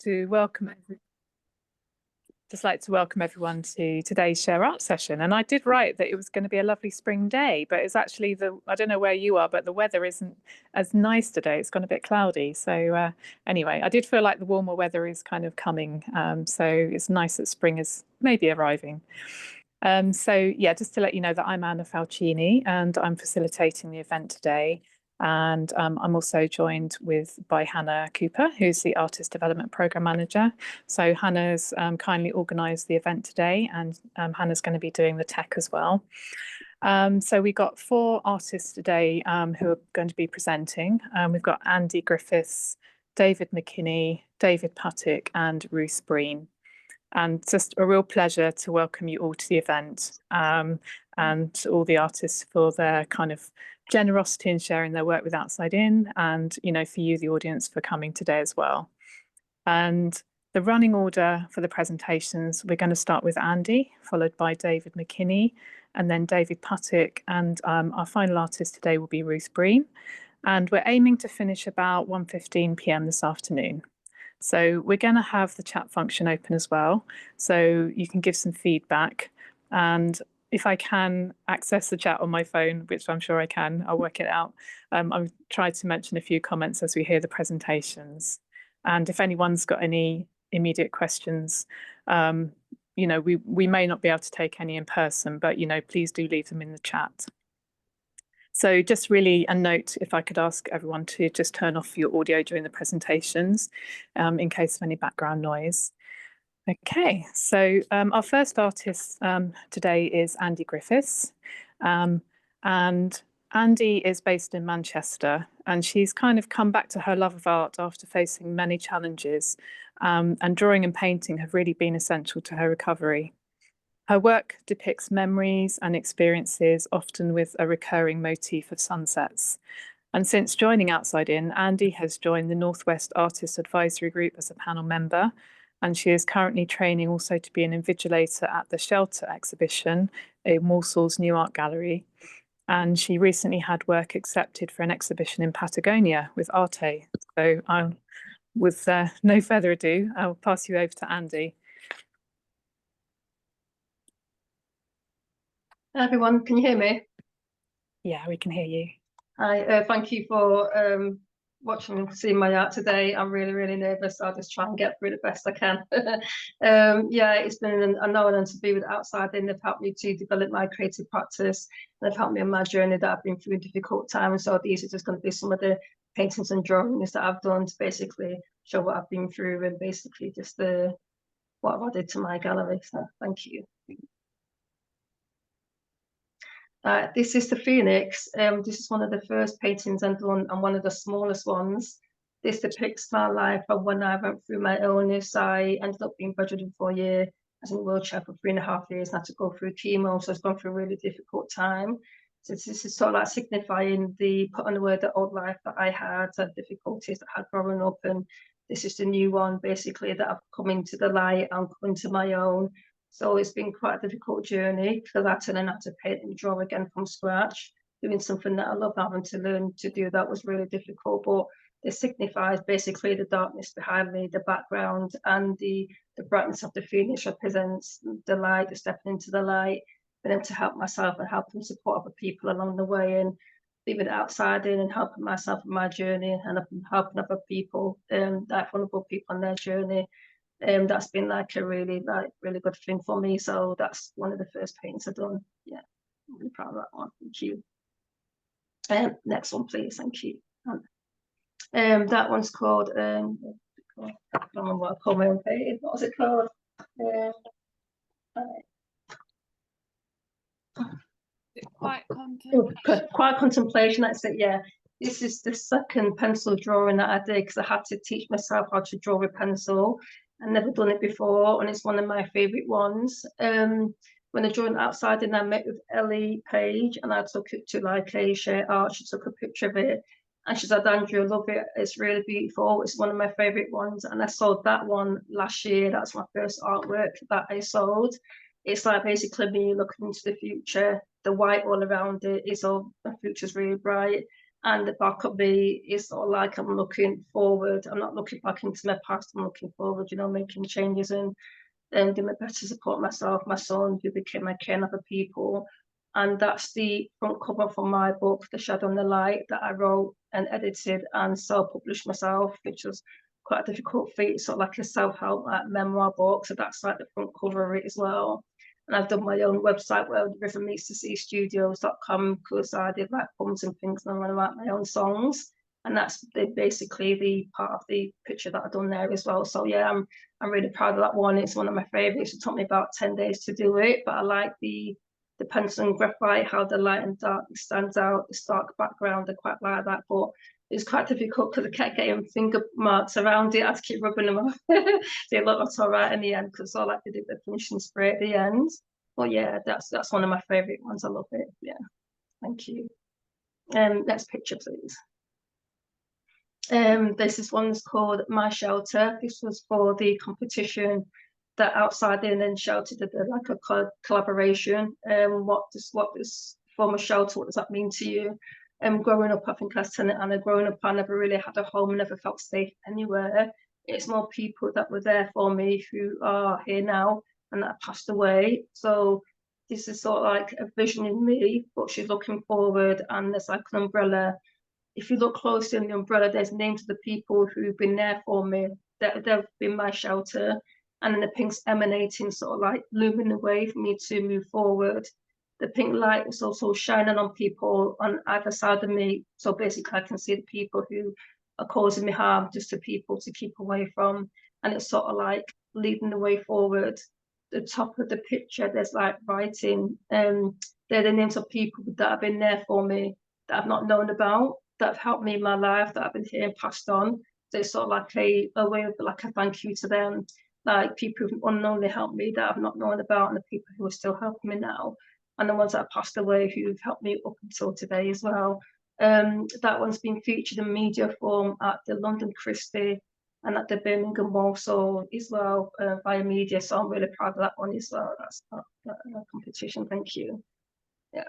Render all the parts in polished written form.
to welcome everyone to today's Share Art session. And I did write that it was going to be a lovely spring day, but it's actually I don't know where you are, but the weather isn't as nice today. It's gone a bit cloudy. So anyway, I did feel like the warmer weather is kind of coming. So it's nice that spring is maybe arriving. So yeah, just to let you know that I'm Anna Falcini and I'm facilitating the event today. And I'm also joined by Hannah Cooper, who's the Artist Development Programme Manager. So Hannah's kindly organised the event today, and Hannah's going to be doing the tech as well. So we got 4 artists today who are going to be presenting. We've got Andy Griffiths, David McKinney, David Puttick, and Ruth Breen. And just a real pleasure to welcome you all to the event, and all the artists for their kind of generosity in sharing their work with Outside In, and for you, the audience, for coming today as well. And the running order for the presentations, we're going to start with Andy, followed by David McKinney, and then David Puttick, and our final artist today will be Ruth Breen. And we're aiming to finish about 1:15 p.m. this afternoon. So we're going to have the chat function open as well, so you can give some feedback. And if I can access the chat on my phone, which I'm sure I can, I'll work it out. I've tried to mention a few comments as we hear the presentations. And if anyone's got any immediate questions, we may not be able to take any in person, but please do leave them in the chat. So just really a note, if I could ask everyone to just turn off your audio during the presentations in case of any background noise. Okay, so our first artist today is Andy Griffiths. And Andy is based in Manchester, and she's kind of come back to her love of art after facing many challenges, and drawing and painting have really been essential to her recovery. Her work depicts memories and experiences, often with a recurring motif of sunsets. And since joining Outside In, Andy has joined the Northwest Artists Advisory Group as a panel member, and she is currently training also to be an invigilator at the Shelter exhibition in Walsall's New Art Gallery. And she recently had work accepted for an exhibition in Patagonia with Arte. So with no further ado, I'll pass you over to Andy. Hi everyone, can you hear me? Yeah, we can hear you. Hi, thank you for watching and seeing my art today. I'm really nervous. I'll just try and get through the best I can. Yeah, it's been an honor to be with Outside In. They've helped me to develop my creative practice. They've helped me on my journey that I've been through a difficult time. And so these are just going to be some of the paintings and drawings that I've done to basically show what I've been through and basically just what I've added to my gallery. So thank you. This is the Phoenix. This is one of the first paintings I've done and one of the smallest ones. This depicts my life from when I went through my illness. I ended up being bedridden for a year. I was in a wheelchair for 3.5 years and had to go through chemo, so it's gone through a really difficult time. So this is sort of like signifying the putting away the old life that I had, the difficulties that I had growing up, and this is the new one basically that I've come into the light and come into my own. So it's been quite a difficult journey because I had to learn how to paint and draw again from scratch. Doing something that I love, having to learn to do that was really difficult. But it signifies basically the darkness behind me, the background, and the brightness of the Phoenix represents the light, the stepping into the light, being able to help myself and help and support other people along the way, and leaving Outside In and helping myself in my journey and helping other people, like vulnerable people on their journey. That's been like a really good thing for me. So that's one of the first paintings I've done. Yeah, I'm really proud of that one. Thank you. Next one, please. Thank you. That one's called I don't know what I call my own painting. What was it called? Quiet Contemplation. Quiet Contemplation. That's it. Yeah. This is the second pencil drawing that I did because I had to teach myself how to draw with pencil. I've never done it before, and it's one of my favorite ones. When I joined Outside In, I met with Ellie Page, and I took it to like a Share Art. She took a picture of it, and she said, "Andrew, I love it. It's really beautiful. It's one of my favorite ones." And I sold that one last year. That's my first artwork that I sold. It's like basically me looking into the future. The white all around it is all the future's really bright. And the back of me is sort of like I'm looking forward. I'm not looking back into my past. I'm looking forward, you know, making changes and doing my best to support myself, my son, who became my care and other people. And that's the front cover for my book, The Shadow and the Light, that I wrote and edited and self-published myself, which was quite a difficult feat, sort of like a self-help memoir book. So that's like the front cover of it as well. And I've done my own website, rivermeetsttheseastudios.com, because I did like poems and things, and I want to write my own songs. And that's basically the part of the picture that I've done there as well. So yeah, I'm really proud of that one. It's one of my favorites. It took me about 10 days to do it, but I like the pencil and graphite, how the light and dark stands out, the stark background. I quite like that, but it's quite difficult because I kept getting finger marks around it. I had to keep rubbing them off. They looked all right in the end, because I like to do the finishing spray at the end. But yeah, that's one of my favorite ones. I love it. Yeah, thank you. Next picture, please. This is one that's called My Shelter. This was for the competition that Outside In and Shelter did, like a collaboration. What does form a shelter, what does that mean to you? Growing up, I think as Tenant Anna, growing up, I never really had a home, never felt safe anywhere. It's more people that were there for me who are here now and that passed away. So this is sort of like a vision in me, but she's looking forward, and there's like an umbrella. If you look closely in the umbrella, there's names of the people who've been there for me, that they've been my shelter. And then the pink's emanating, sort of like looming the way for me to move forward. The pink light is also shining on people on either side of me. So basically I can see the people who are causing me harm, just to people to keep away from. And it's sort of like leading the way forward. The top of the picture, there's like writing, they're the names of people that have been there for me, that I've not known about, that have helped me in my life, that I've been here and passed on. So it's sort of like a way of like a thank you to them, like people who've unknowingly helped me that I've not known about, and the people who are still helping me now, and the ones that have passed away who've helped me up until today as well. That one's been featured in media form at the London Christie and at the Birmingham Walsall as well, via media. So I'm really proud of that one as well. That's that competition. Thank you. Yeah.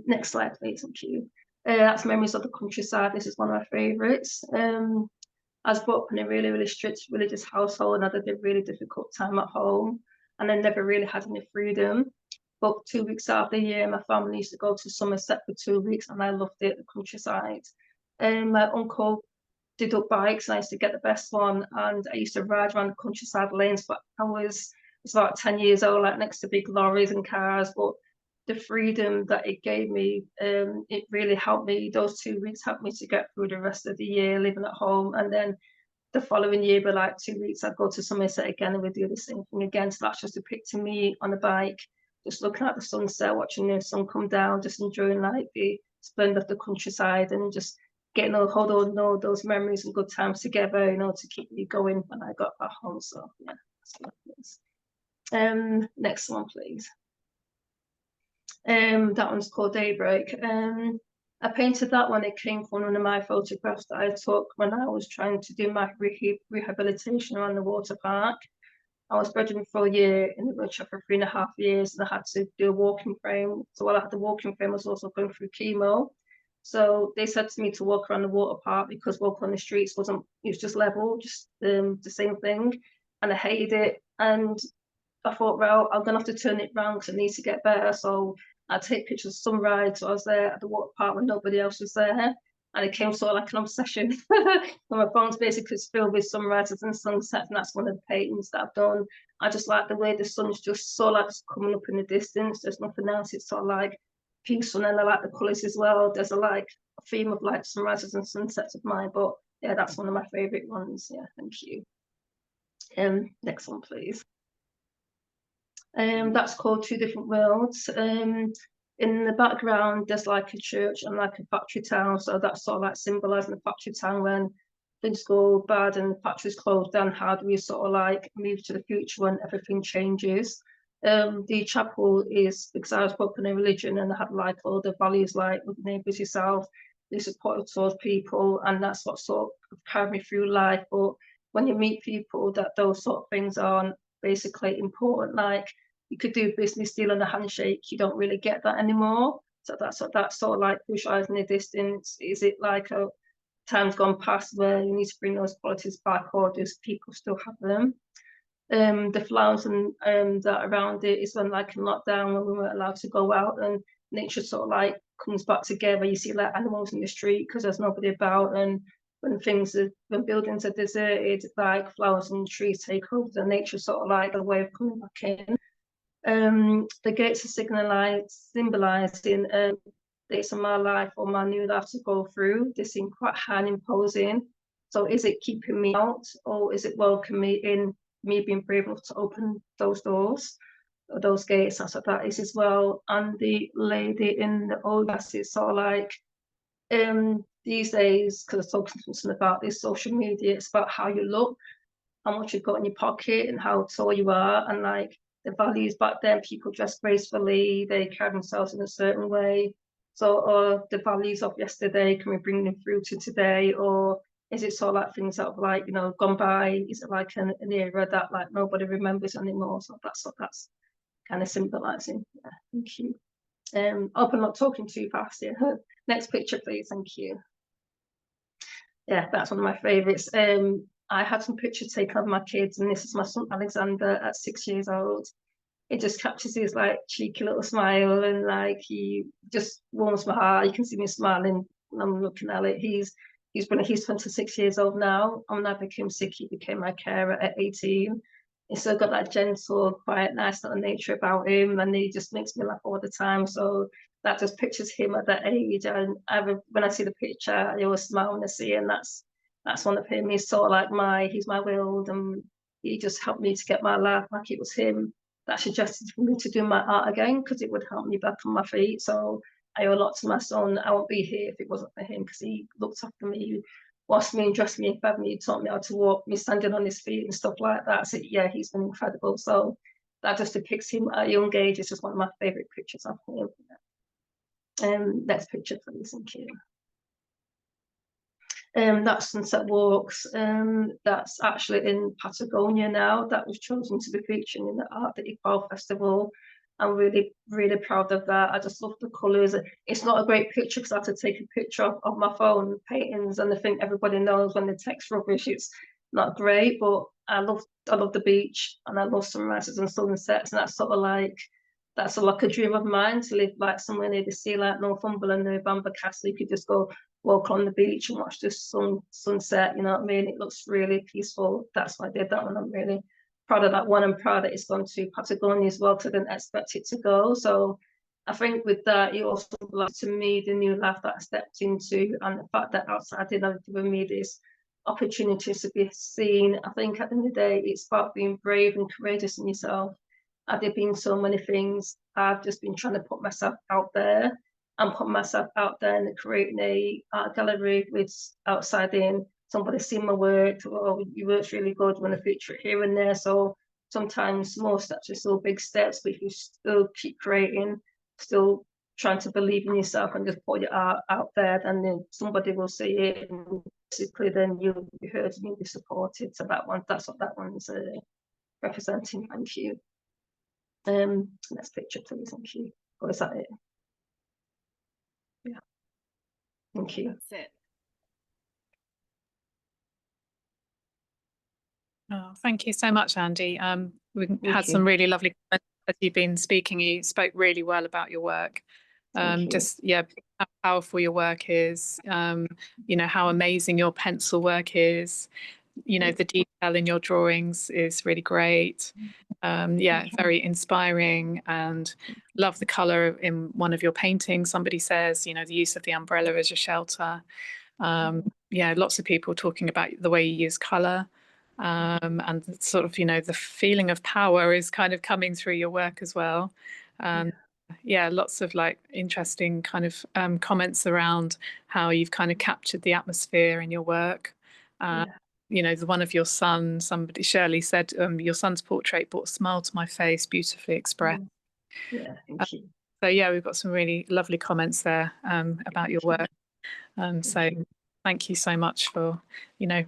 Next slide, please. Thank you. That's Memories of the Countryside. This is one of my favourites. I was brought up in a really, really strict religious household, and I had a really difficult time at home, and I never really had any freedom. But 2 weeks out of the year, my family used to go to Somerset for 2 weeks, and I loved it, the countryside. My uncle did up bikes, and I used to get the best one, and I used to ride around the countryside lanes for hours. I was about 10 years old, like next to big lorries and cars, but the freedom that it gave me, it really helped me. Those 2 weeks helped me to get through the rest of the year living at home. And then the following year, but like 2 weeks, I'd go to Somerset again and we'd do the same thing again. So that's just depicting me on a bike, just looking at the sunset, watching the sun come down, just enjoying like the splendor of the countryside, and just getting hold on all those memories and good times together, you know, to keep me going when I got back home. So yeah, that's what it is. Next one, please. That one's called Daybreak. I painted that one. It came from one of my photographs that I took when I was trying to do my rehabilitation around the water park. I was bedridden for a year, in the wheelchair for 3.5 years, and I had to do a walking frame. So while I had the walking frame, I was also going through chemo. So they said to me to walk around the water park, because walking on the streets it was just level, just the same thing. And I hated it. And I thought, well, I'm gonna have to turn it round because I need to get better. So I take pictures of sunrise. So I was there at the water park when nobody else was there, and it came sort of like an obsession. So my phone's basically filled with sunrises and sunsets, and that's one of the paintings that I've done. I just like the way the sun's just so like coming up in the distance. There's nothing else. It's sort of like peaceful, and I like the colours as well. There's a theme of like sunrises and sunsets of mine, but yeah, that's one of my favourite ones. Yeah, thank you. Next one, please. That's called Two Different Worlds. In the background, there's like a church and like a factory town. So that's sort of like symbolising the factory town when things go bad and the factory's closed down. How do we sort of like move to the future when everything changes? The chapel is because I was brought up in a religion, and I had like all the values like with neighbours yourself, the support towards people, and that's what sort of carried me through life. But when you meet people that those sort of things aren't basically important, like you could do a business deal on a handshake, you don't really get that anymore. So that's sort of like visualizing the distance. Is it like a time's gone past where you need to bring those qualities back, or does people still have them? The flowers and that around it is when, like in lockdown, when we weren't allowed to go out, and nature sort of like comes back together. You see like animals in the street because there's nobody about, and when buildings are deserted, like flowers and trees take over, the nature sort of like a way of coming back in. The gates are symbolizing dates of my life or my new life to go through. They seem quite high and imposing. So is it keeping me out, or is it welcoming me in, me being brave enough to open those doors or those gates? That's what that is as well. And the lady in the old glasses, sort of like these days, because I was talking to someone about this social media, it's about how you look, how much you've got in your pocket, and how tall you are, and like the values back then, people dressed gracefully, they carry themselves in a certain way. So, or the values of yesterday, can we bring them through to today, or is it sort of like things that have like, you know, gone by? Is it like an era that like nobody remembers anymore? So that's what that's kind of symbolizing. Yeah, thank you. Hope I'm not talking too fast here. Next picture, please. Thank you. Yeah, that's one of my favorites. I had some pictures taken of my kids, and this is my son Alexander at 6 years old. It just captures his like cheeky little smile, and like he just warms my heart. You can see me smiling when I'm looking at it. He's 26 years old now. And when I became sick, he became my carer at 18. He's still got that gentle, quiet, nice little nature about him, and he just makes me laugh all the time. So that just pictures him at that age. And when I see the picture, I always smile when I see it, and that's one of him. He's sort of like he's my world, and he just helped me to get my life like it was him that suggested for me to do my art again, because it would help me back on my feet. So I owe a lot to my son. I won't be here if it wasn't for him, because he looked after me, he washed me and dressed me and fed me, taught me how to walk, me standing on his feet and stuff like that. So yeah, he's been incredible. So that just depicts him at a young age. It's just one of my favorite pictures of him. Next picture, please. Thank you. That's Sunset Walks. That's actually in Patagonia now. That was chosen to be featured in the Art Deco Festival. I'm really, really proud of that. I just love the colours. It's not a great picture because I have to take a picture of my phone paintings, and I think everybody knows when the text rubbish, it's not great. But I love the beach, and I love sunrises and sunsets, and that's sort of like a dream of mine, to live like somewhere near the sea, like Northumberland or Bamber Castle. You could just go walk on the beach and watch the sunset. You know what I mean? It looks really peaceful. That's why I did that one. I'm really proud of that one. I'm proud that it's gone to Patagonia as well, because I didn't expect it to go. So I think with that, it also belongs to me, the new life that I stepped into, and the fact that outside did have given me this opportunity to be seen. I think at the end of the day, it's about being brave and courageous in yourself. There been so many things. I've just been trying to put myself out there, and put myself out there and creating a art gallery with outside in. Somebody seen my work, oh, your work's really good, want to feature it here and there. So sometimes small steps are still big steps, but if you still keep creating, still trying to believe in yourself and just put your art out there, then somebody will see it, and basically then you'll be heard and you'll be supported. So that's what that one's representing. Thank you. Next picture, please. Thank you. Or is that it? Yeah. Thank you. That's it. Oh, thank you so much, Andy. We Thank had you. some really lovely comments as you've been speaking. You spoke really well about your work. Thank you. Just how powerful your work is. You know, how amazing your pencil work is. You know, the detail in your drawings is really great. Yeah, very inspiring, and love the color in one of your paintings. Somebody says, you know, the use of the umbrella as a shelter. Yeah, lots of people talking about the way you use color. And sort of, you know, the feeling of power is kind of coming through your work as well. Yeah, lots of like interesting kind of comments around how you've kind of captured the atmosphere in your work. You know, the one of your son, Shirley said, your son's portrait brought a smile to my face, beautifully expressed. Yeah, thank you. So yeah, we've got some really lovely comments there about your work. So thank you so much for, you know,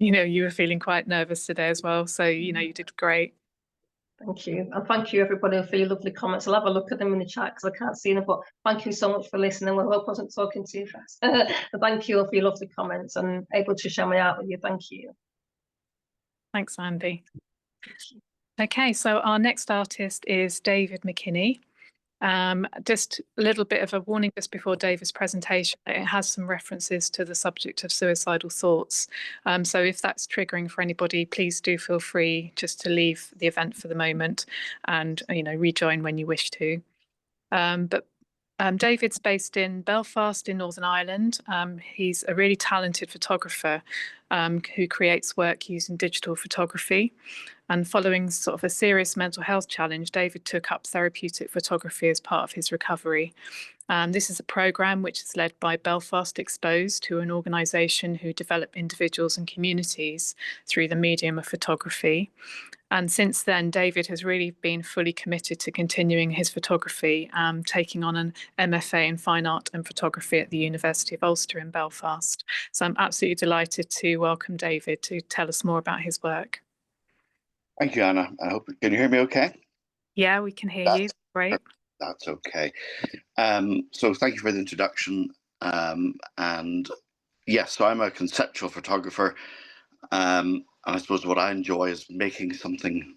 you were feeling quite nervous today as well. So, you know, you did great. Thank you. And thank you, everybody, for your lovely comments. I'll have a look at them in the chat because I can't see them. But thank you so much for listening. Well, I hope I wasn't talking too fast. Thank you all for your lovely comments and able to share my art with you. Thank you. Thanks, Andy. Okay, so our next artist is David McKinney. Just a little bit of a warning just before David's presentation. It has some references to the subject of suicidal thoughts. So if that's triggering for anybody, please do feel free just to leave the event for the moment and, rejoin when you wish to. David's based in Belfast in Northern Ireland. He's a really talented photographer who creates work using digital photography. And following sort of a serious mental health challenge, David took up therapeutic photography as part of his recovery. This is a programme which is led by Belfast Exposed, who are an organisation who develop individuals and communities through the medium of photography. And since then, David has really been fully committed to continuing his photography, taking on an MFA in Fine Art and Photography at the University of Ulster in Belfast. So I'm absolutely delighted to welcome David to tell us more about his work. Thank you, Anna. Can you hear me okay? Yeah, we can hear you. Great. That's okay. So thank you for the introduction. And yes, so I'm a conceptual photographer. And I suppose what I enjoy is making something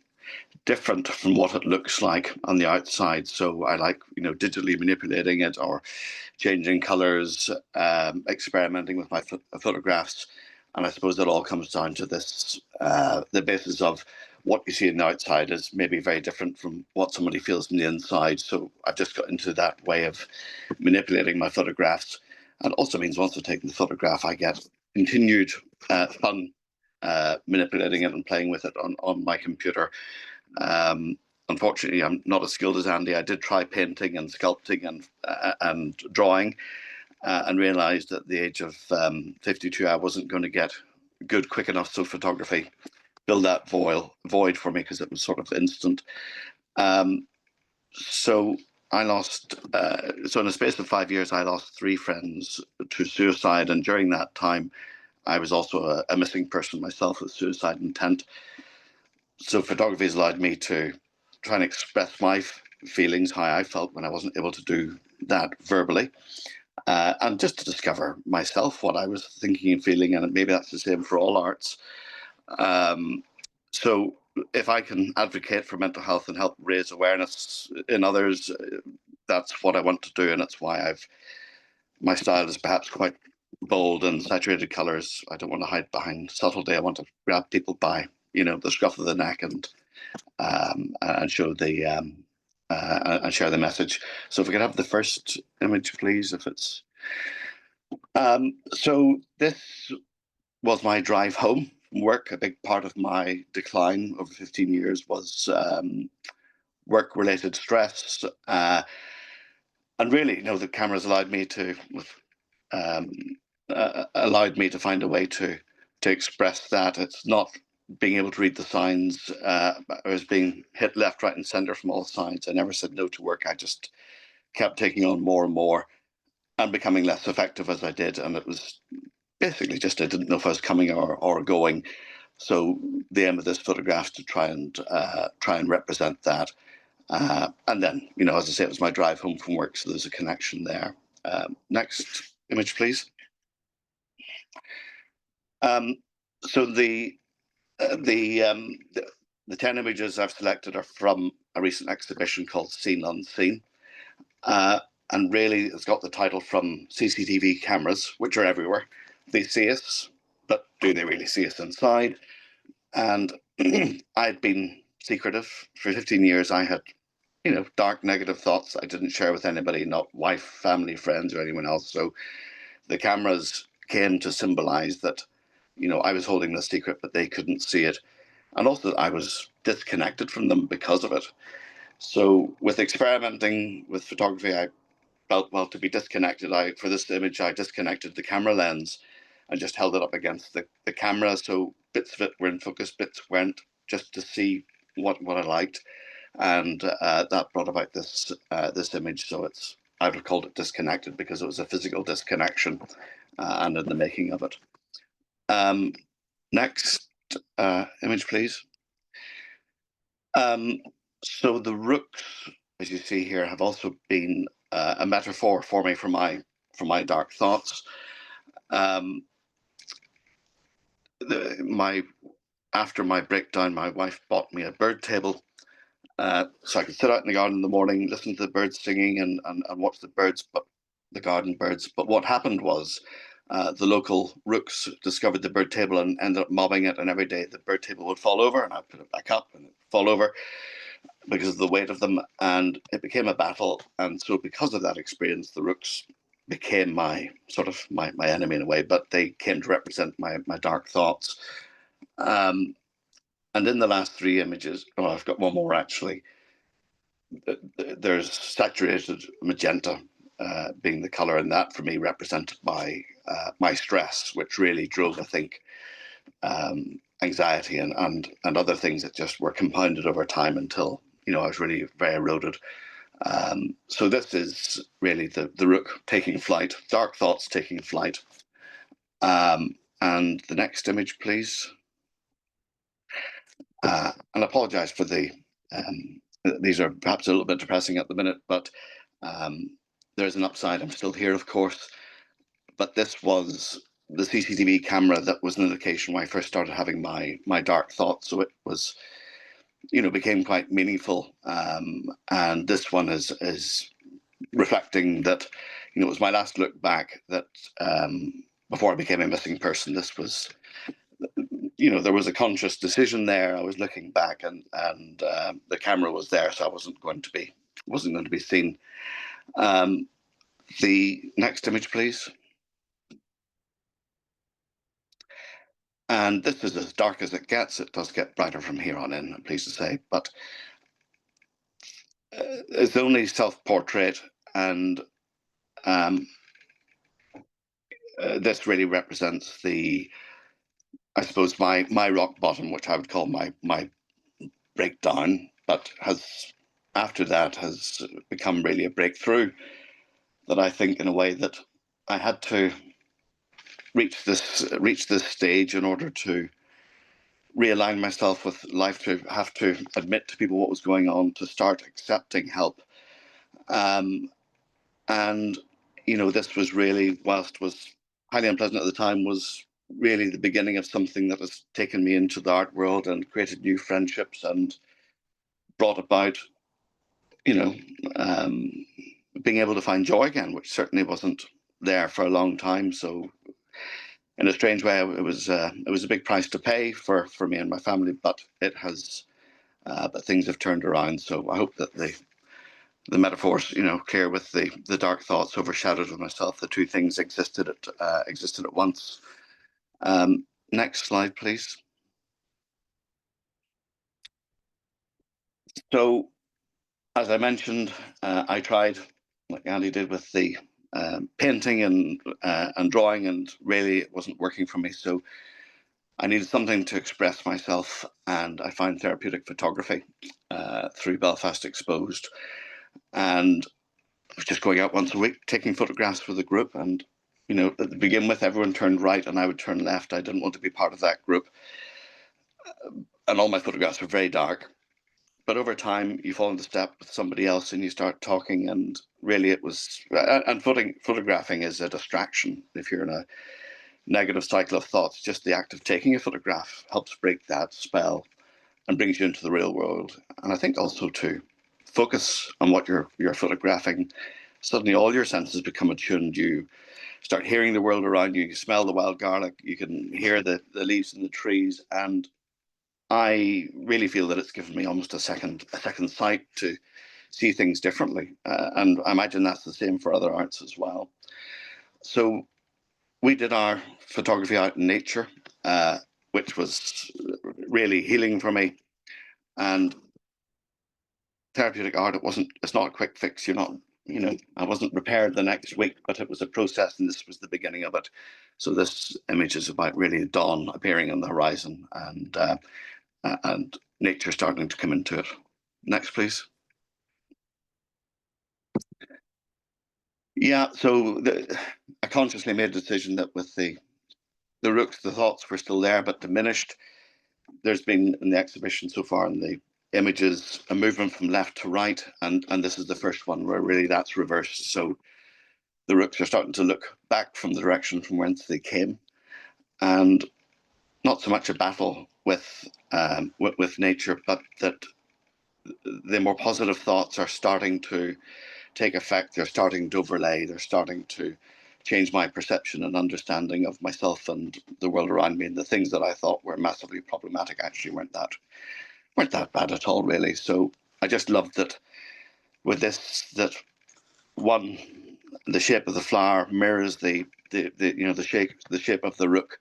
different from what it looks like on the outside. So I like, digitally manipulating it or changing colors, experimenting with my photographs. And I suppose it all comes down to this, the basis of what you see on the outside is maybe very different from what somebody feels on the inside. So I've just got into that way of manipulating my photographs. And also means once I've taken the photograph, I get continued fun manipulating it and playing with it on my computer. Unfortunately, I'm not as skilled as Andy. I did try painting and sculpting and drawing and realized at the age of 52, I wasn't going to get good quick enough. So photography filled that void for me because it was sort of instant. So I lost, so in the space of 5 years, I lost 3 friends to suicide. And during that time, I was also a missing person myself with suicide intent. So photography has allowed me to try and express my feelings, how I felt when I wasn't able to do that verbally. And just to discover myself, what I was thinking and feeling, and maybe that's the same for all arts. So if I can advocate for mental health and help raise awareness in others, that's what I want to do, and that's why my style is perhaps quite bold and saturated colours. I don't want to hide behind subtlety. I want to grab people by, the scruff of the neck and show the and share the message. So if we could have the first image, please, if it's. So this was my drive home from work. A big part of my decline over 15 years was work-related stress. And really, the cameras allowed me to find a way to express that. It's not being able to read the signs. I was being hit left, right, and centre from all sides. I never said no to work. I just kept taking on more and more and becoming less effective as I did. And it was basically just I didn't know if I was coming or going. So the aim of this photograph is to try and represent that. And then, as I say, it was my drive home from work, so there's a connection there. Next image, please. So the 10 images I've selected are from a recent exhibition called Seen Unseen. And really, it's got the title from CCTV cameras, which are everywhere. They see us, but do they really see us inside? And I'd been secretive for 15 years. I had, dark, negative thoughts I didn't share with anybody, not wife, family, friends, or anyone else. So the cameras came to symbolize that, I was holding the secret, but they couldn't see it. And also that I was disconnected from them because of it. So with experimenting with photography, I felt, well, to be disconnected, for this image, I disconnected the camera lens and just held it up against the camera. So bits of it were in focus, bits weren't, just to see what I liked. And that brought about this image. So I would have called it disconnected because it was a physical disconnection and in the making of it. Next image, please. So the rooks, as you see here, have also been a metaphor for me for my dark thoughts. Um, After my breakdown, my wife bought me a bird table, so I could sit out in the garden in the morning, listen to the birds singing, and watch the birds, but the garden birds. But what happened was, the local rooks discovered the bird table and ended up mobbing it, and every day the bird table would fall over, and I'd put it back up, and it'd fall over because of the weight of them, and it became a battle. And so, because of that experience, the rooks became my sort of my enemy in a way, but they came to represent my dark thoughts. Um, and in the last three images, oh, I've got one more actually. There's saturated magenta being the color, and that for me represented my stress, which really drove, I think, anxiety and other things that just were compounded over time until I was really very eroded. So this is really the rook taking flight, dark thoughts taking flight. And the next image, please. And I apologize for these are perhaps a little bit depressing at the minute, but there's an upside. I'm still here, of course, but this was the CCTV camera that was an indication when I first started having my dark thoughts. So it was, became quite meaningful. And this one is reflecting that, it was my last look back that before I became a missing person. This was, there was a conscious decision there. I was looking back, and the camera was there, so I wasn't going to be seen. The next image, please. And this is as dark as it gets. It does get brighter from here on in, I'm pleased to say, but it's only self-portrait, and this really represents I suppose my rock bottom, which I would call my breakdown, but after that has become really a breakthrough. That I think, in a way, that I had to reach this stage in order to realign myself with life, to have to admit to people what was going on, to start accepting help. And this was really, whilst was highly unpleasant at the time, was really the beginning of something that has taken me into the art world and created new friendships and brought about, being able to find joy again, which certainly wasn't there for a long time. So, in a strange way, it was a big price to pay for me and my family, but but things have turned around. So I hope that the metaphors, clear with the dark thoughts overshadowed of myself. The two things existed at once. Next slide, please. So, as I mentioned, I tried, like Andy did, with the painting and drawing, and really it wasn't working for me. So I needed something to express myself, and I found therapeutic photography through Belfast Exposed. And I was just going out once a week, taking photographs with a group. And, to begin with, everyone turned right and I would turn left. I didn't want to be part of that group. And all my photographs were very dark. But over time, you fall into step with somebody else and you start talking. And really it was, and photographing is a distraction. If you're in a negative cycle of thoughts, just the act of taking a photograph helps break that spell and brings you into the real world. And I think also to focus on what you're photographing, suddenly all your senses become attuned. You start hearing the world around you. You smell the wild garlic. You can hear the leaves in the trees. And I really feel that it's given me almost a second sight to see things differently. And I imagine that's the same for other arts as well. So we did our photography out in nature, which was really healing for me. And therapeutic art, it's not a quick fix. You're not, I wasn't prepared the next week, but it was a process, and this was the beginning of it. So this image is about really dawn appearing on the horizon and nature starting to come into it. Next, please. Yeah, so I consciously made a decision that with the rooks, the thoughts were still there, but diminished. There's been, in the exhibition so far, in the images, a movement from left to right, and this is the first one where really that's reversed. So the rooks are starting to look back from the direction from whence they came, and not so much a battle with nature, but that the more positive thoughts are starting to take effect. They're starting to overlay. They're starting to change my perception and understanding of myself and the world around me. And the things that I thought were massively problematic actually weren't that bad at all, really. So I just love that with this, that one, the shape of the flower mirrors the shape of the rook.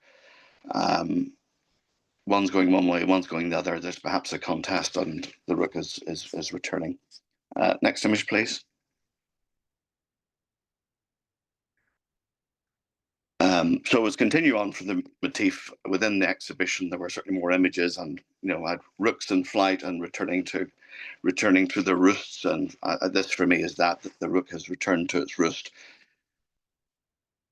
One's going one way, one's going the other. There's perhaps a contest, and the rook is returning. Next image, please. So as continue on from the motif within the exhibition, there were certainly more images, and I had rooks in flight and returning to the roosts, and this for me is that the rook has returned to its roost,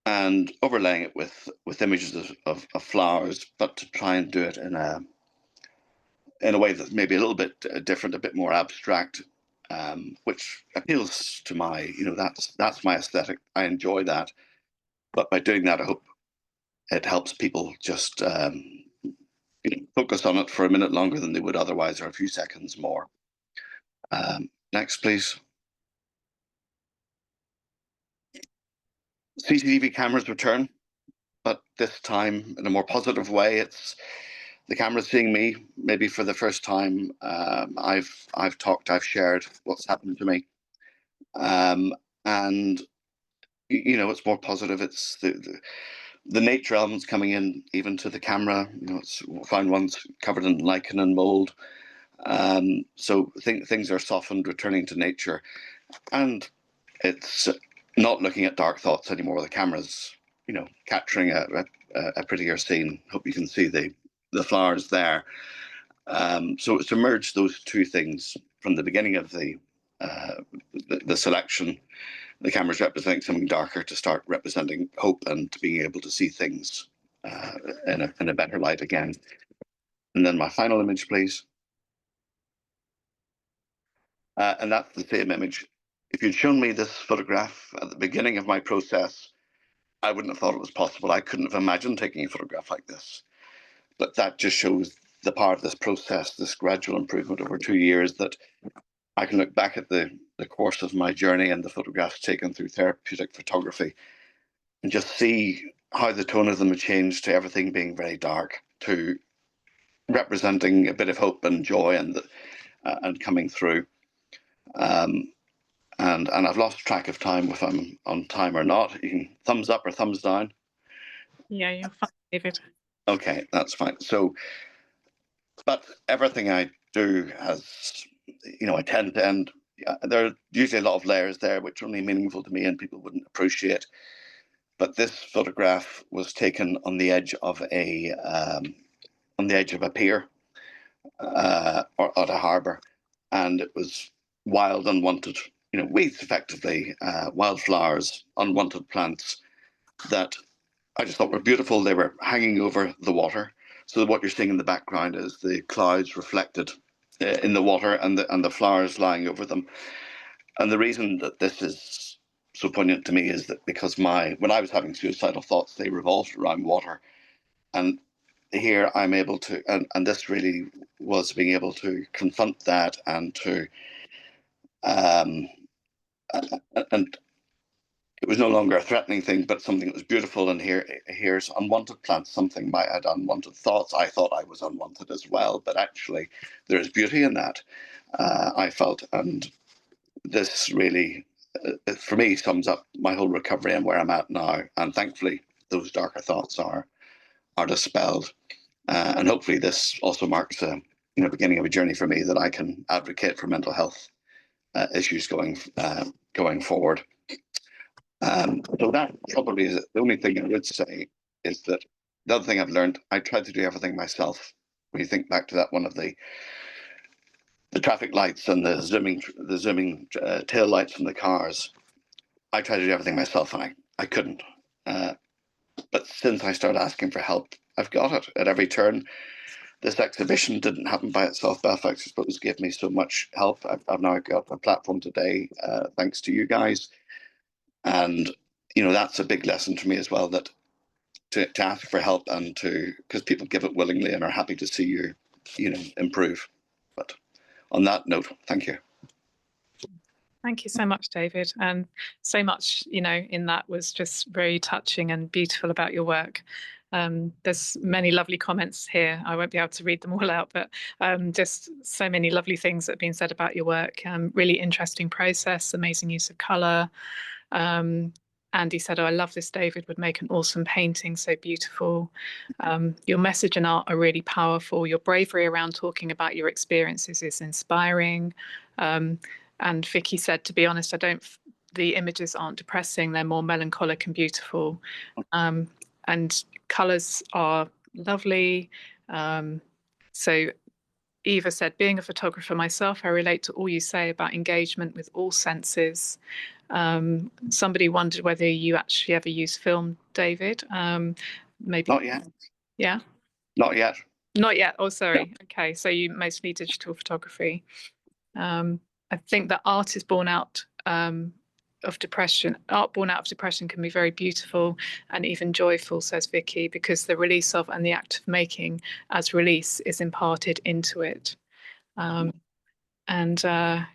and overlaying it with images of flowers, but to try and do it in a way that's maybe a little bit different, a bit more abstract, which appeals to my, that's my aesthetic. I enjoy that, but by doing that, I hope it helps people just focus on it for a minute longer than they would otherwise, or a few seconds more. Next, please. CCTV cameras return, but this time in a more positive way. It's the camera seeing me maybe for the first time. I've talked, I've shared what's happened to me, and it's more positive. It's the nature elements coming in even to the camera. It's found ones covered in lichen and mold. So things are softened, returning to nature, and it's not looking at dark thoughts anymore. The camera's, capturing a prettier scene. Hope you can see the flowers there. So it's to merge those two things from the beginning of the selection. The camera's representing something darker to start representing hope and being able to see things in a better light again. And then my final image, please. And that's the same image. If you'd shown me this photograph at the beginning of my process, I wouldn't have thought it was possible. I couldn't have imagined taking a photograph like this. But that just shows the power of this process, this gradual improvement over 2 years, that I can look back at the course of my journey and the photographs taken through therapeutic photography and just see how the tone of them had changed to everything being very dark, to representing a bit of hope and joy and coming through. And I've lost track of time, if I'm on time or not. You can thumbs up or thumbs down. Yeah, you're fine, David. Okay, that's fine. So, but everything I do has, I tend to end. There are usually a lot of layers there, which are only meaningful to me and people wouldn't appreciate. But this photograph was taken on the edge of a pier or at a harbour, and it was wild, unwanted, weeds, effectively, wildflowers, unwanted plants that I just thought were beautiful. They were hanging over the water. So what you're seeing in the background is the clouds reflected in the water and the flowers lying over them. And the reason that this is so poignant to me is that because when I was having suicidal thoughts, they revolved around water. And here I'm able to, and this really was being able to confront that and to, and it was no longer a threatening thing, but something that was beautiful. And here's unwanted plants. Something might have unwanted thoughts. I thought I was unwanted as well, but actually there is beauty in that. I felt, and this really, for me, sums up my whole recovery and where I'm at now. And thankfully, those darker thoughts are dispelled. And hopefully, this also marks a beginning of a journey for me that I can advocate for mental health issues going forward. So that probably is the only thing I would say, is that the other thing I've learned, I tried to do everything myself. When you think back to that one of the traffic lights and the zooming tail lights from the cars, I tried to do everything myself and I couldn't. But since I started asking for help, I've got it at every turn. this exhibition didn't happen by itself. Belfast Expos gave me so much help. I've now got a platform today, thanks to you guys. And, you know, that's a big lesson to me as well, that to ask for help, and because people give it willingly and are happy to see you, you know, improve. But on that note, thank you. Thank you so much, David. And so much, you know, in that was just very touching and beautiful about your work. There's many lovely comments here. I won't be able to read them all out, but just so many lovely things that have been said about your work. Really interesting process, amazing use of colour. Andy said, "Oh, I love this, David would make an awesome painting, so beautiful." Your message and art are really powerful. Your bravery around talking about your experiences is inspiring. And Vicky said, "To be honest, the images aren't depressing, they're more melancholic and beautiful." And colours are lovely. So Eva said, "Being a photographer myself, I relate to all you say about engagement with all senses." Somebody wondered whether you actually ever use film, David. Maybe. Not yet. Yeah. Not yet. Not yet. Oh, sorry. Okay, so you mostly digital photography. I think that art is born out of depression. Art born out of depression can be very beautiful and even joyful, says Vicky, because the release of and the act of making as release is imparted into it. And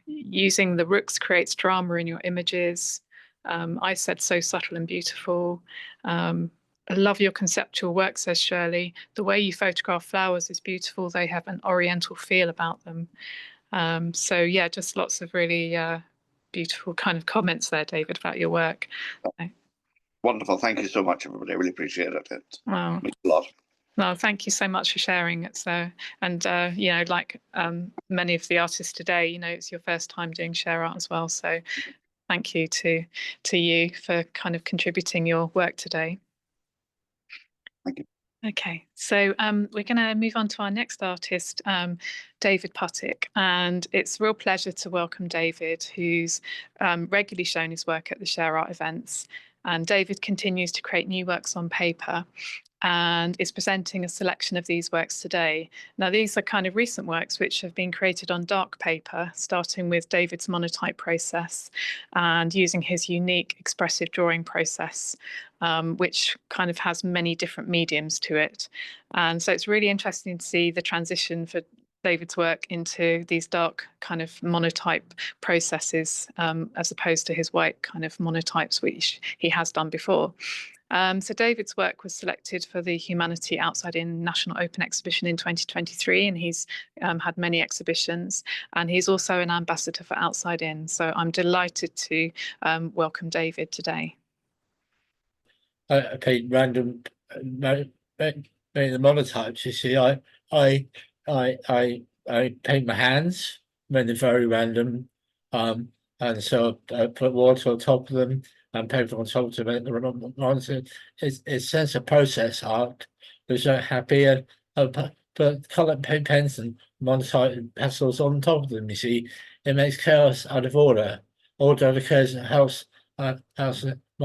using the rooks creates drama in your images. I said so subtle and beautiful. I love your conceptual work, says Shirley. The way you photograph flowers is beautiful. They have an oriental feel about them. So yeah, just lots of really beautiful kind of comments there, David, about your work. Wonderful. Thank you so much, everybody. I really appreciate it. It Wow. means a lot. No, thank you so much for sharing it. So, and you know, like many of the artists today, you know, it's your first time doing share art as well. So, thank you to you for kind of contributing your work today. Thank you. Okay, so we're going to move on to our next artist, David Puttick, and it's a real pleasure to welcome David, who's regularly shown his work at the Share Art events. And David continues to create new works on paper and is presenting a selection of these works today. Now, these are kind of recent works which have been created on dark paper, starting with David's monotype process and using his unique expressive drawing process, which kind of has many different mediums to it. And so it's really interesting to see the transition for David's work into these dark kind of monotype processes, as opposed to his white kind of monotypes, which he has done before. So David's work was selected for the Humanity Outside In National Open Exhibition in 2023, and he's had many exhibitions, and he's also an ambassador for Outside In. So I'm delighted to welcome David today. I paint random, the monotypes. You see, I paint my hands when they're very random, and so I put water on top of them and paper on top to make the it's sense of process art, which I'm happy, and put colored pens and monotype pastels on top of them. You see, it makes chaos out of order. Order occurs and helps my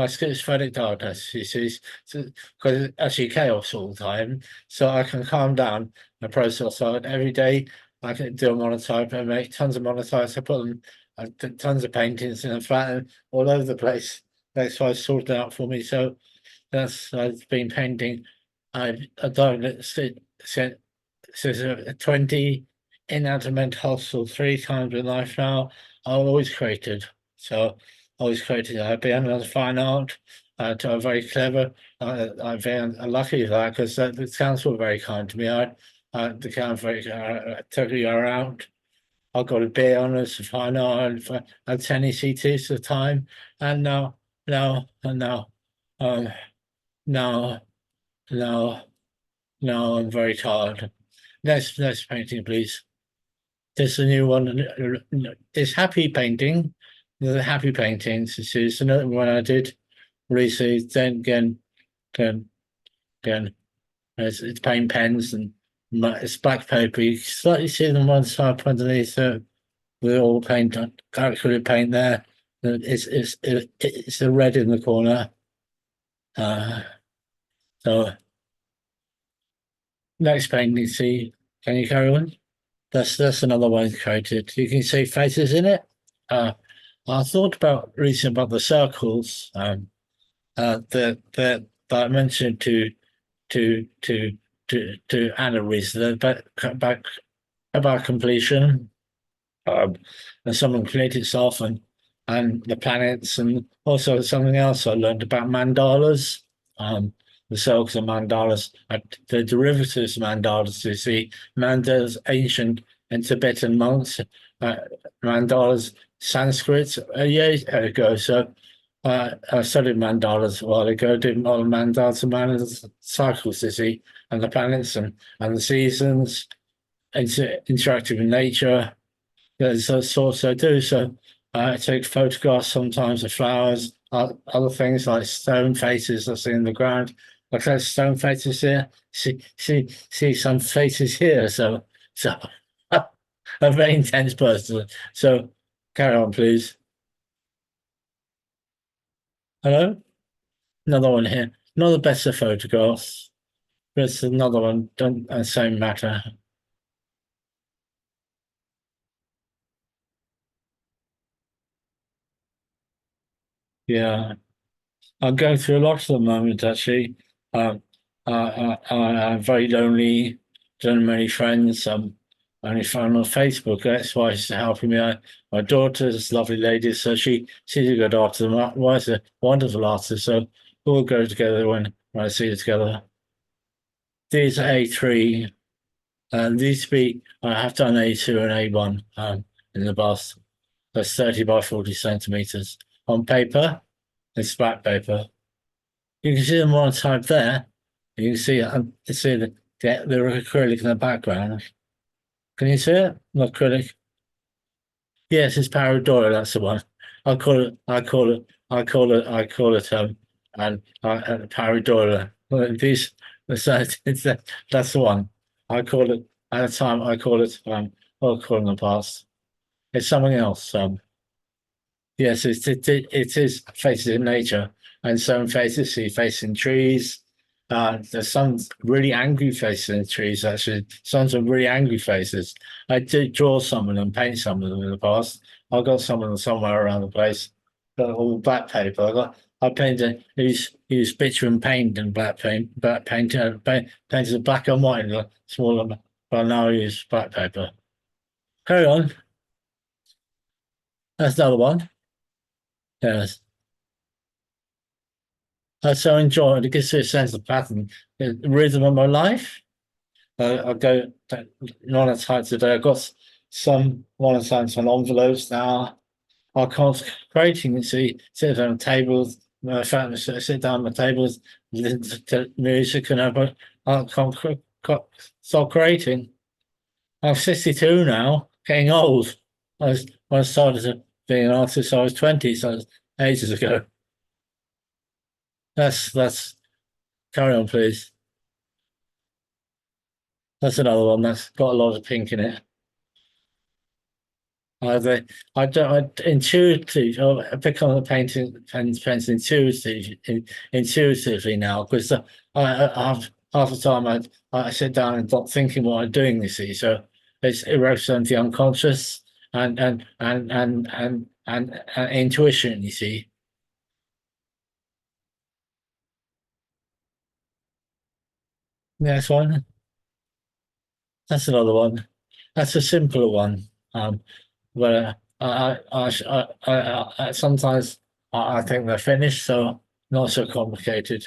schizophrenic darkness, you see, because it's actually chaos all the time. So I can calm down the process art every day. I can do a monotype and make tons of monotypes. I put them, tons of paintings in a flat all over the place. That's why it's sorted out for me. So that's I've been painting. I've done it since 20 inanimate hostel 3 times in life now. I've always created. So always created. I've been another fine art. I'm very clever. I'm very lucky for that, because the council were very kind to me. The council took me around. I got a beer on us, fine art, at 10 ECTs at the time, and now I'm very tired. Next painting, please. This is a new one. It's happy painting. The happy paintings. This is another one I did recently. Then again, it's paint pens and it's black paper. You slightly see them one side underneath it with all paint, acrylic paint there. It's the red in the corner. So next painting, see, Can you carry on? That's another one created. You can see faces in it. I thought about recently about the circles. That I mentioned to to Anna recently about about completion. And someone created itself and the planets, and also something else I learned about mandalas. The circles of mandalas, the derivatives of mandalas. You see, mandalas ancient and Tibetan monks, mandalas Sanskrit a year ago. So I studied mandalas a while ago, did model mandalas and mandalas cycles, you see, and the planets and the seasons, interactive with nature. There's those sorts I do. So I take photographs sometimes of flowers, other things like stone faces I see in the ground. Like those stone faces here. See some faces here. So a very intense person. So carry on, please. Hello? Another one here. Not the best of photographs. There's another one, don't same matter. Yeah. I'm going through a lot at the moment, actually. I'm very lonely, don't have many friends. Only found on Facebook. That's why she's helping me. My daughter's a lovely lady, so she's a good artist. My wife's a wonderful artist, so we'll go together when I see her together. These are A3, and these be I have done A2 and A1 in the past. That's 30 by 40 centimeters on paper. It's black paper. You can see the monotype there. You can see the acrylic in the background. Can you see it? The acrylic. Yes, it's Paradora. That's the one. And Paradora. Well, these, that's the one. I call it at the time. I call it I'll call it in the past. It's something else. Yes, it is faces in nature, and some faces see facing trees. There's some really angry faces in trees. Actually, some really angry faces. I did draw some of them, paint some of them in the past. I got some of them somewhere around the place. Got all black paper. I painted use bitumen paint and black paint, painted black and white in a smaller. But now I use black paper. Carry on. That's another one. Yes. I so enjoy it. It gives you a sense of pattern, the rhythm of my life. I go monotype today. I've got some monotypes on envelopes now. I can't creating, you see, sit down at tables, sit down at tables, listen to music and I can't start creating. I'm 62 now, getting old. When I started being an artist, I was 20, so that's ages ago. That's carry on, please. That's another one that's got a lot of pink in it. I don't intuitively. I pick on the painting pens intuitively now because I half the time I sit down and start thinking what I'm doing. You see, so it's represents the unconscious and intuition. You see. Next one. That's another one. That's a simpler one. Where sometimes I think they're finished, so not so complicated.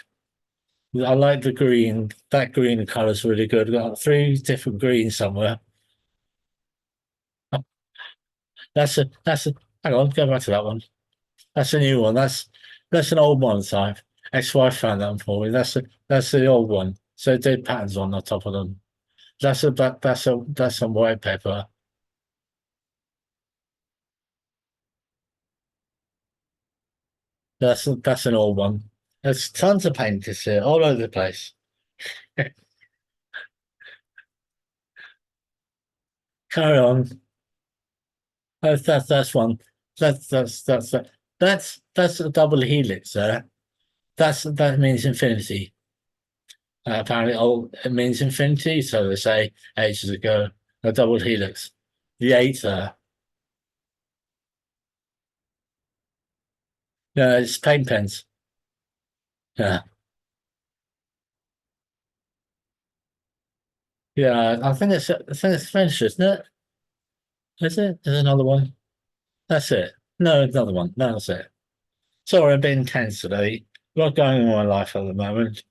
I like the green. That green color is really good. I've got 3 different greens somewhere. That's a hang on, go back to that one. That's a new one. That's an old monotype. Ex-wife found that one for me. That's the old one. So it did patterns on the top of them. That's some white paper. That's an old one. There's tons of painters here, all over the place. Carry on. That's one. That's a double helix there. That means infinity. Apparently, it means infinity. So they say ages ago, a double helix. The 8 there. Yeah, it's paint pens. Yeah. Yeah, I think it's finished, isn't it? Is it? There's another one. That's it. No, another one. No, that's it. Sorry, I'm being intense today. A lot going on in my life at the moment.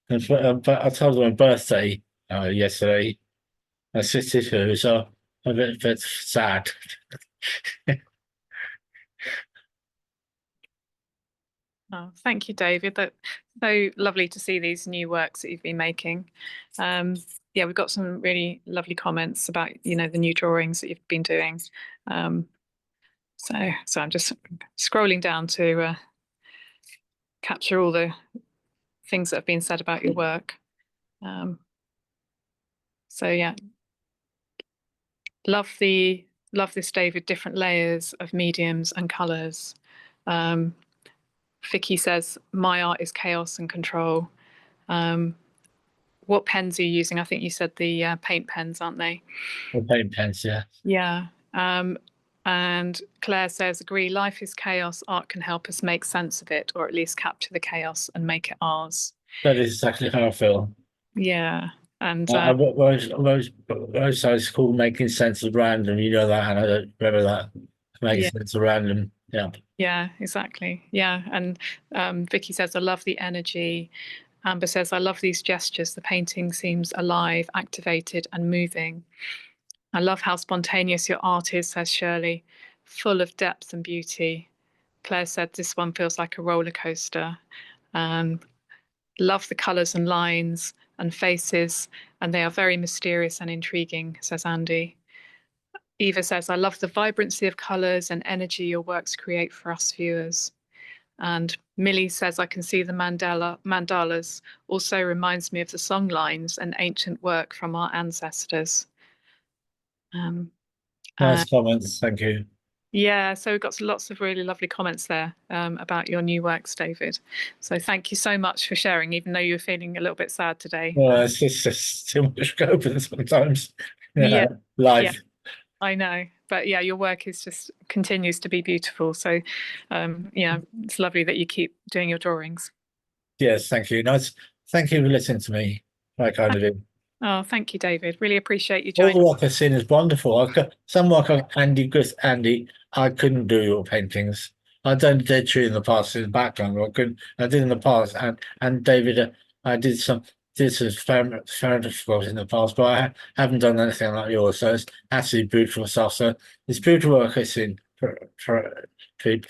But I told her my birthday yesterday. I'm 62, so I'm a bit sad. Oh, thank you, David. That's so lovely to see these new works that you've been making. Yeah, we've got some really lovely comments about, the new drawings that you've been doing. So I'm just scrolling down to capture all the things that have been said about your work. So yeah, love this, David. Different layers of mediums and colours. Vicky says, my art is chaos and control. What pens are you using? I think you said the paint pens, aren't they? The paint pens, yeah. Yeah. And Claire says, agree, life is chaos. Art can help us make sense of it, or at least capture the chaos and make it ours. That is exactly how I feel. Yeah. And Rose is called making sense of random. You know that, and I don't remember that. Making Yeah. sense of random. Yeah. Yeah, exactly. Yeah. And Vicky says, I love the energy. Amber says, I love these gestures. The painting seems alive, activated, and moving. I love how spontaneous your art is, says Shirley, full of depth and beauty. Claire said, this one feels like a roller coaster. Love the colours and lines and faces, and they are very mysterious and intriguing, says Andy. Eva says, I love the vibrancy of colours and energy your works create for us viewers. And Millie says, I can see the mandalas also reminds me of the song lines and ancient work from our ancestors. Nice comments. Thank you. Yeah, so we've got lots of really lovely comments there about your new works, David. So thank you so much for sharing, even though you were feeling a little bit sad today. Well, it's just too much coping sometimes. Yeah, life. yeah, I know. But yeah, your work is just continues to be beautiful. So yeah, it's lovely that you keep doing your drawings. Yes, thank you. Nice. Thank you for listening to me. I kind of do. Oh, thank you, David. Really appreciate you All joining. the work I've seen is wonderful. Some work of Andy, I couldn't do your paintings. I've done Dead Tree in the past in the background. I did in the past, and David, I did some photographs in the past, but I haven't done anything like yours. So it's absolutely beautiful stuff. So it's beautiful work I've seen. So it's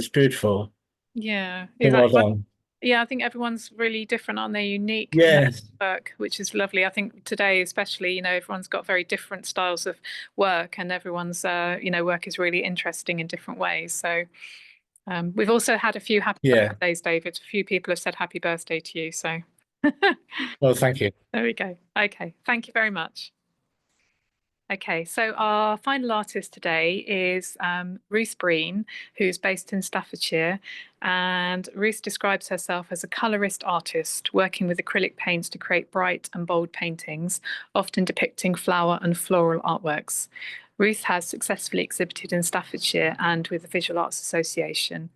beautiful. Yeah, So well exactly. done. Yeah, I think everyone's really different, aren't they? Unique Yes. work, which is lovely. I think today, especially, everyone's got very different styles of work, and everyone's, work is really interesting in different ways. So we've also had a few happy birthdays, David. A few people have said happy birthday to you. So Well, thank you. there we go. Okay, thank you very much. Okay, so our final artist today is Ruth Breen, who's based in Staffordshire. And Ruth describes herself as a colorist artist, working with acrylic paints to create bright and bold paintings, often depicting flower and floral artworks. Ruth has successfully exhibited in Staffordshire and with the Visual Arts Association.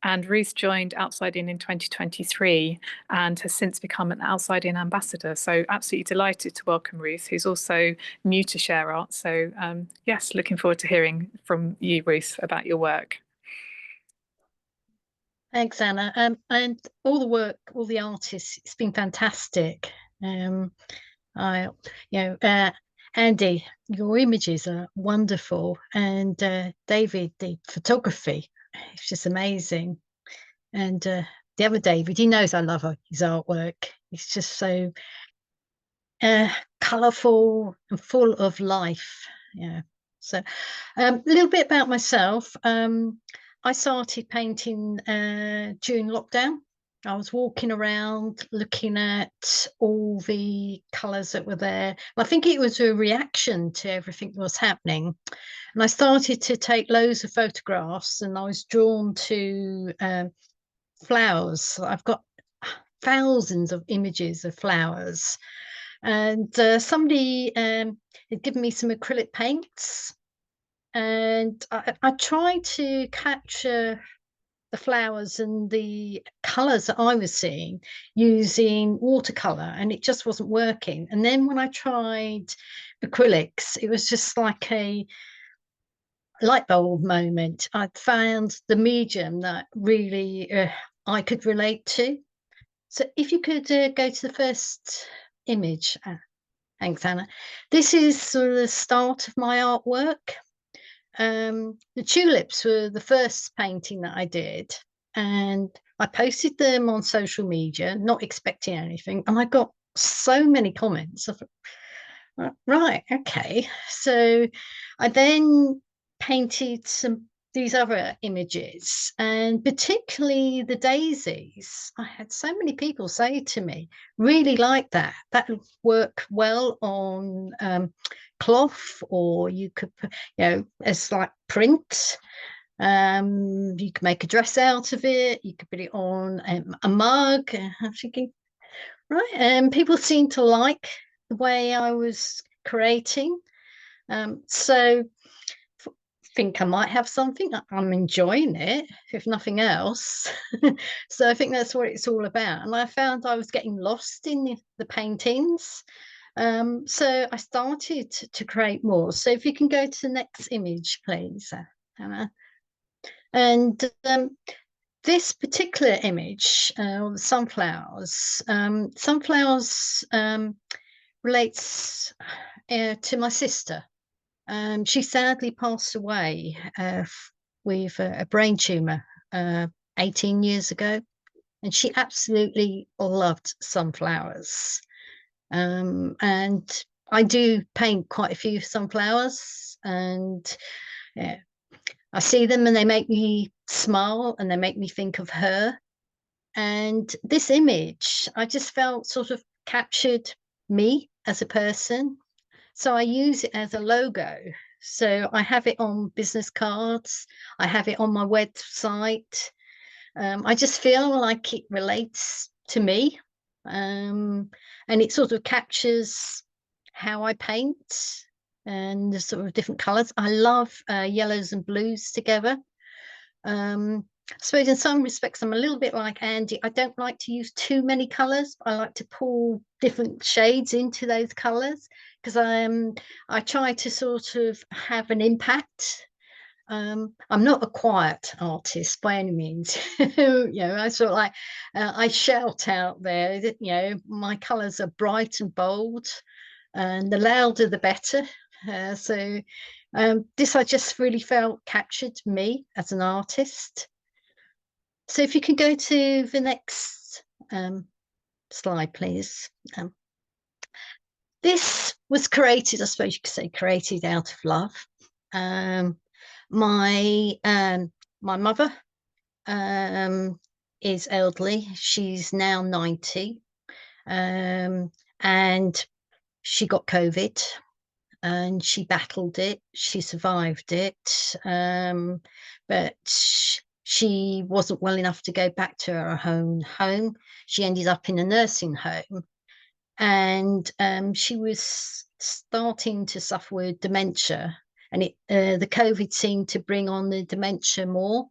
And Ruth joined Outside In 2023 and has since become an Outside In ambassador. So absolutely delighted to welcome Ruth, who's also new to Share Art. So yes, looking forward to hearing from you, Ruth, about your work. Thanks, Anna. And all the work, all the artists, it's been fantastic. Andy, your images are wonderful, and David, the photography, it's just amazing. And the other David, he knows I love his artwork. It's just so colourful and full of life. Yeah. So a little bit about myself. I started painting during lockdown. I was walking around looking at all the colours that were there. I think it was a reaction to everything that was happening. And I started to take loads of photographs, and I was drawn to flowers. I've got thousands of images of flowers. And somebody had given me some acrylic paints, and I tried to capture the flowers and the colours that I was seeing using watercolour, and it just wasn't working. And then when I tried acrylics, it was just like a light bulb moment. I found the medium that really I could relate to. So if you could go to the first image, thanks, Anna. This is sort of the start of my artwork. The tulips were the first painting that I did, and I posted them on social media, not expecting anything, and I got so many comments. I thought, right, okay. So I then painted these other images, and particularly the daisies. I had so many people say to me, really like that would work well on cloth, or you could put, as like print. You could make a dress out of it, you could put it on a mug. I'm thinking, right, and people seem to like the way I was creating. So think I might have something. I'm enjoying it, if nothing else. So I think that's what it's all about. And I found I was getting lost in the paintings. So I started to create more. So if you can go to the next image, please, Anna. And this particular image, the sunflowers, relates to my sister. She sadly passed away with a brain tumour 18 years ago, and she absolutely loved sunflowers. And I do paint quite a few sunflowers, and I see them and they make me smile and they make me think of her. And this image, I just felt sort of captured me as a person. So I use it as a logo. So I have it on business cards. I have it on my website. I just feel like it relates to me. And it sort of captures how I paint and the sort of different colours. I love yellows and blues together. I suppose in some respects I'm a little bit like Andy. I don't like to use too many colours. I like to pull different shades into those colours, because I try to sort of have an impact. I'm not a quiet artist by any means. I sort of like I shout out there that my colours are bright and bold, and the louder the better. So this I just really felt captured me as an artist. So if you can go to the next slide, please. This was created, I suppose you could say, created out of love. My mother is elderly. She's now 90, and she got COVID, and she battled it. She survived it, but she wasn't well enough to go back to her own home. She ended up in a nursing home, and she was starting to suffer with dementia, and the COVID seemed to bring on the dementia more.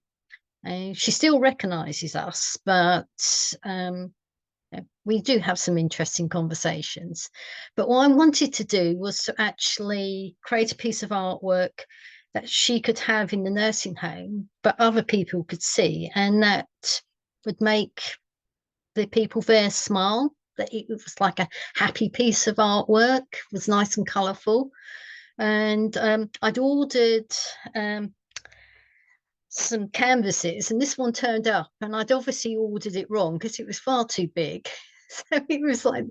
She still recognises us, but we do have some interesting conversations. But what I wanted to do was to actually create a piece of artwork that she could have in the nursing home, but other people could see, and that would make the people there smile, that it was like a happy piece of artwork, was nice and colourful. And I'd ordered some canvases, and this one turned up, and I'd obviously ordered it wrong because it was far too big. So it was like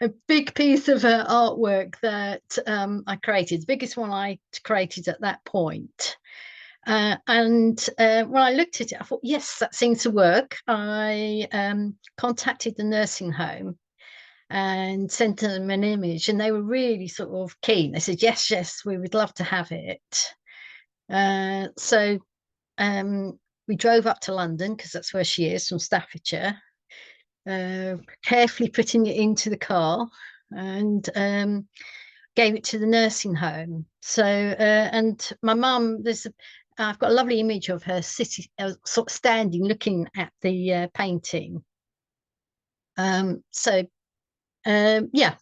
a big piece of artwork that I created, the biggest one I created at that point. And when I looked at it, I thought, yes, that seems to work. I contacted the nursing home and sent them an image, and they were really sort of keen. They said, yes, we would love to have it. So we drove up to London, because that's where she is, from Staffordshire. carefully putting it into the car, and gave it to the nursing home. So, and my mum, I've got a lovely image of her sitting, sort of standing, looking at the painting. So, yeah,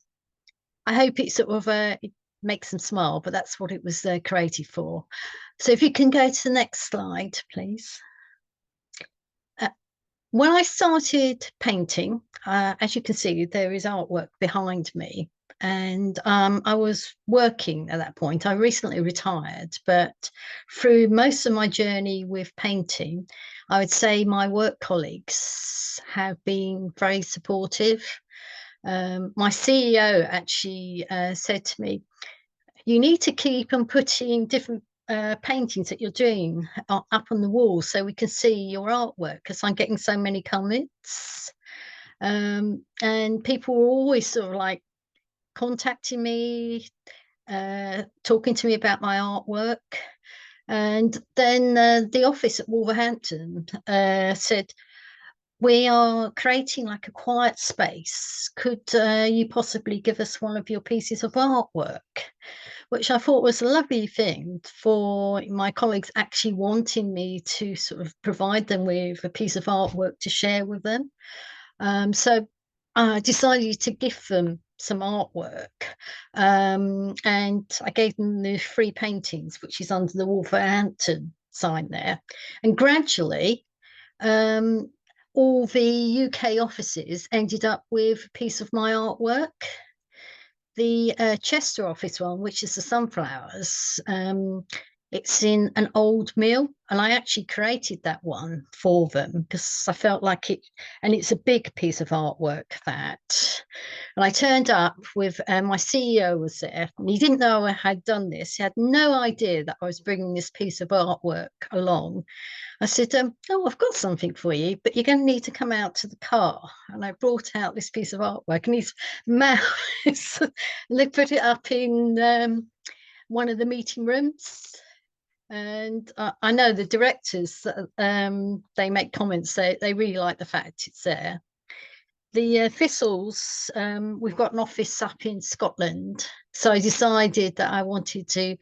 I hope it sort of it makes them smile, but that's what it was created for. So if you can go to the next slide, please. When I started painting, as you can see, there is artwork behind me. And I was working at that point. I recently retired, but through most of my journey with painting, I would say my work colleagues have been very supportive. My CEO actually said to me, you need to keep on putting different paintings that you're doing up on the wall so we can see your artwork, because I'm getting so many comments. And people were always sort of like contacting me, talking to me about my artwork. And then the office at Wolverhampton said, we are creating like a quiet space. Could you possibly give us one of your pieces of artwork? Which I thought was a lovely thing for my colleagues actually wanting me to sort of provide them with a piece of artwork to share with them. So I decided to give them some artwork, and I gave them the 3 paintings, which is under the Wolverhampton sign there. And gradually, all the UK offices ended up with a piece of my artwork. The Chester office one, which is the sunflowers, it's in an old mill, and I actually created that one for them because I felt like it, and it's a big piece of artwork, that. And I turned up with my CEO was there, and he didn't know I had done this. He had no idea that I was bringing this piece of artwork along. I said, oh, I've got something for you, but you're going to need to come out to the car. And I brought out this piece of artwork, and his mouth, they put it up in one of the meeting rooms. And I know the directors, they make comments, they really like the fact it's there. The thistles, we've got an office up in Scotland. So I decided that I wanted to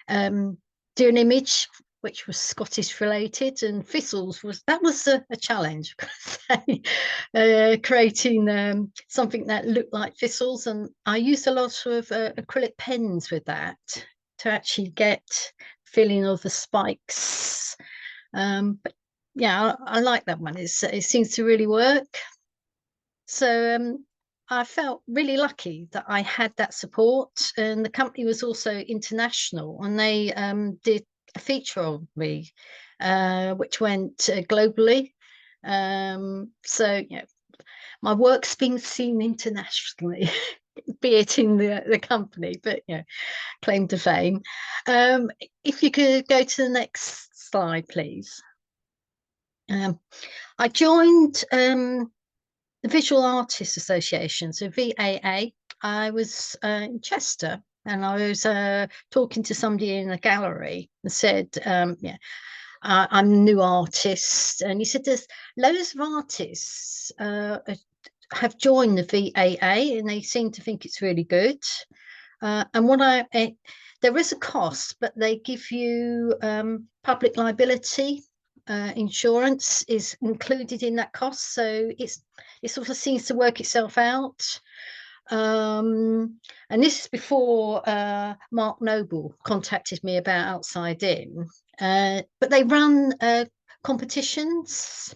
do an image which was Scottish related, and thistles was a challenge, creating something that looked like thistles. And I used a lot of acrylic pens with that to actually get feeling of the spikes. But yeah, I like that one. It seems to really work. So I felt really lucky that I had that support, and the company was also international, and they did a feature on me, which went globally. So you know, my work's been seen internationally, be it in the company, but you know, claim to fame. If you could go to the next slide, please. I joined the Visual Artists Association, so VAA. I was in Chester, and I was talking to somebody in a gallery and said, yeah, I'm a new artist. And he said, there's loads of artists have joined the VAA, and they seem to think it's really good. And what there is a cost, but they give you public liability insurance is included in that cost, so it sort of seems to work itself out. And this is before Mark Noble contacted me about Outside In, but they run competitions,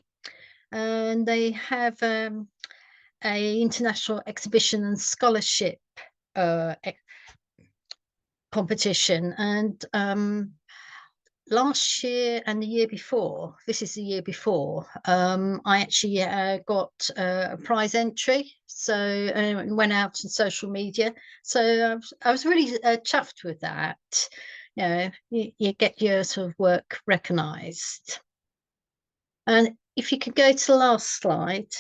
and they have a international exhibition and scholarship competition. And last year and the year before, this is the year before, I actually got a prize entry, so went out on social media. So I was really chuffed with that. You know, you get your sort of work recognised. And if you could go to the last slide.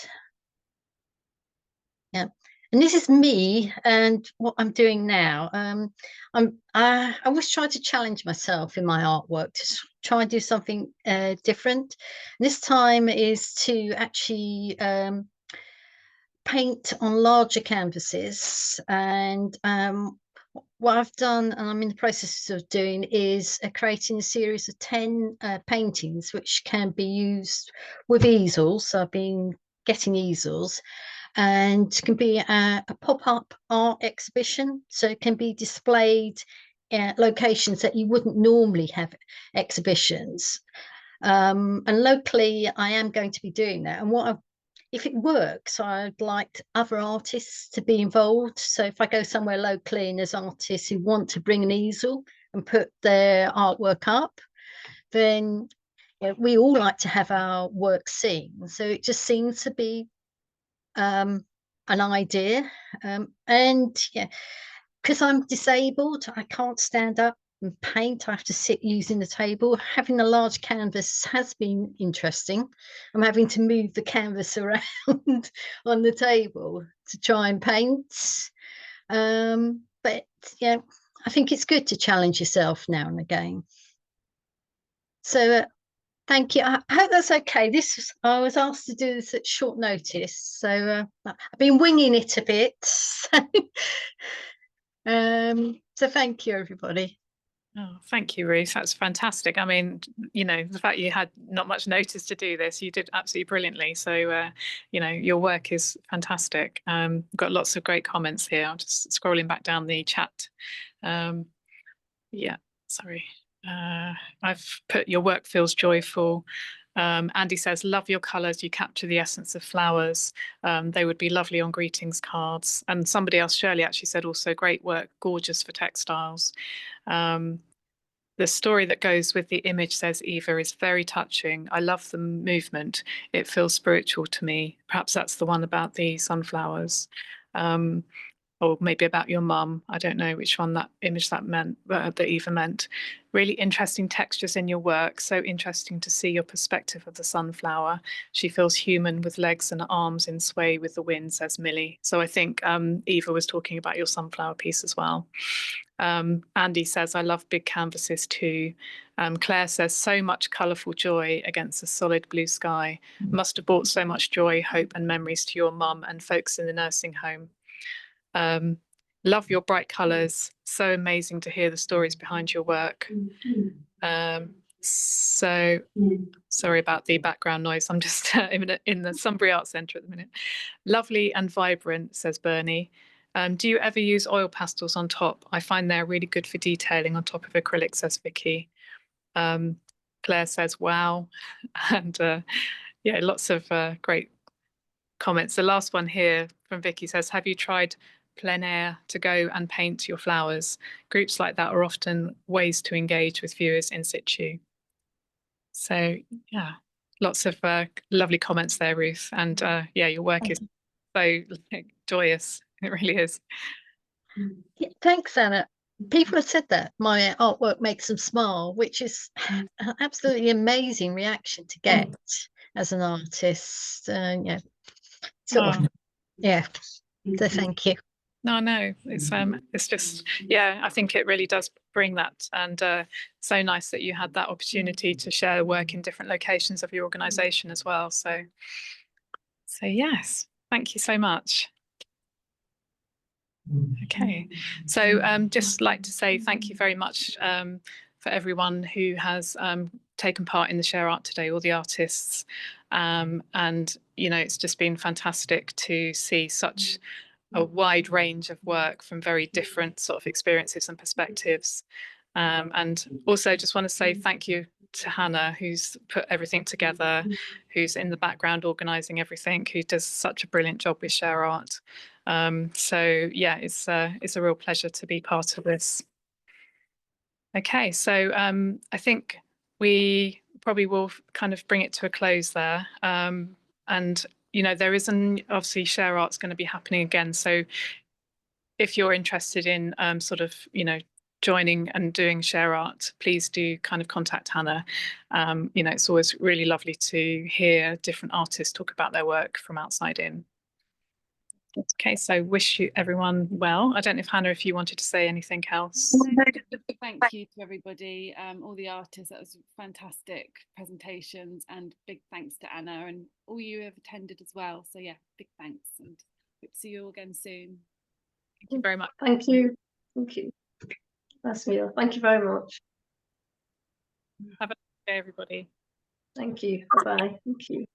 Yeah. And this is me and what I'm doing now. I always try to challenge myself in my artwork to try and do something different. This time is to actually paint on larger canvases, and what I've done, and I'm in the process of doing, is creating a series of 10 paintings which can be used with easels. So I've been getting easels, and can be a pop-up art exhibition, so it can be displayed at locations that you wouldn't normally have exhibitions. And locally I am going to be doing that, and if it works, I'd like other artists to be involved. So if I go somewhere locally and there's artists who want to bring an easel and put their artwork up, then we all like to have our work seen. So it just seems to be an idea. And yeah, because I'm disabled, I can't stand up and paint. I have to sit using the table. Having a large canvas has been interesting. I'm having to move the canvas around on the table to try and paint. But yeah, I think it's good to challenge yourself now and again. So thank you. I hope that's okay. I was asked to do this at short notice, so I've been winging it a bit. So thank you, everybody. Oh, thank you, Ruth. That's fantastic. I mean, you know, the fact you had not much notice to do this, you did absolutely brilliantly. So, you know, your work is fantastic. Got lots of great comments here. I'm just scrolling back down the chat. Yeah, sorry. I've put your work feels joyful. Andy says, love your colours, you capture the essence of flowers. They would be lovely on greetings cards. And somebody else, Shirley, actually said also, great work, gorgeous for textiles. The story that goes with the image, says Eva, is very touching. I love the movement. It feels spiritual to me. Perhaps that's the one about the sunflowers. Or maybe about your mum. I don't know which one that image that meant, that Eva meant. Really interesting textures in your work. So interesting to see your perspective of the sunflower. She feels human with legs and arms in sway with the wind, says Millie. So I think Eva was talking about your sunflower piece as well. Andy says, I love big canvases too. Claire says, so much colourful joy against a solid blue sky. Must have brought so much joy, hope and memories to your mum and folks in the nursing home. Love your bright colours. So amazing to hear the stories behind your work. So sorry about the background noise. I'm just in the Sunbury Arts Centre at the minute. Lovely and vibrant, says Bernie. Do you ever use oil pastels on top? I find they're really good for detailing on top of acrylic, says Vicky. Claire says, wow. And yeah, lots of great comments. The last one here from Vicky says, have you tried plein air to go and paint your flowers? Groups like that are often ways to engage with viewers in situ. So yeah, lots of lovely comments there, Ruth. And yeah, your work is so joyous. It really is. Yeah, thanks, Anna. People have said that my artwork makes them smile, which is an absolutely amazing reaction to get as an artist. Yeah, sort of, yeah. So thank you. No, it's just, yeah, I think it really does bring that, and so nice that you had that opportunity to share work in different locations of your organisation as well. So yes, thank you so much. Okay, so just like to say thank you very much for everyone who has taken part in the Share Art today, all the artists, and you know, it's just been fantastic to see such a wide range of work from very different sort of experiences and perspectives. And also just want to say thank you to Hannah, who's put everything together, who's in the background organising everything, who does such a brilliant job with Share Art. So yeah, it's a real pleasure to be part of this. Okay, so I think we probably will kind of bring it to a close there. And you know, there is obviously Share Art's going to be happening again. So if you're interested in sort of, you know, joining and doing Share Art, please do kind of contact Hannah. You know, it's always really lovely to hear different artists talk about their work from outside in. Okay, so wish you everyone well. I don't know if Hannah, if you wanted to say anything else. Thank you to everybody, all the artists. That was fantastic presentations, and big thanks to Anna and all you have attended as well. So yeah, big thanks, and Hope to see you all again soon. Thank you very much. Thank you. Thank you. That's me. Thank you very much. Have a good day, everybody. Thank you. Bye. Thank you.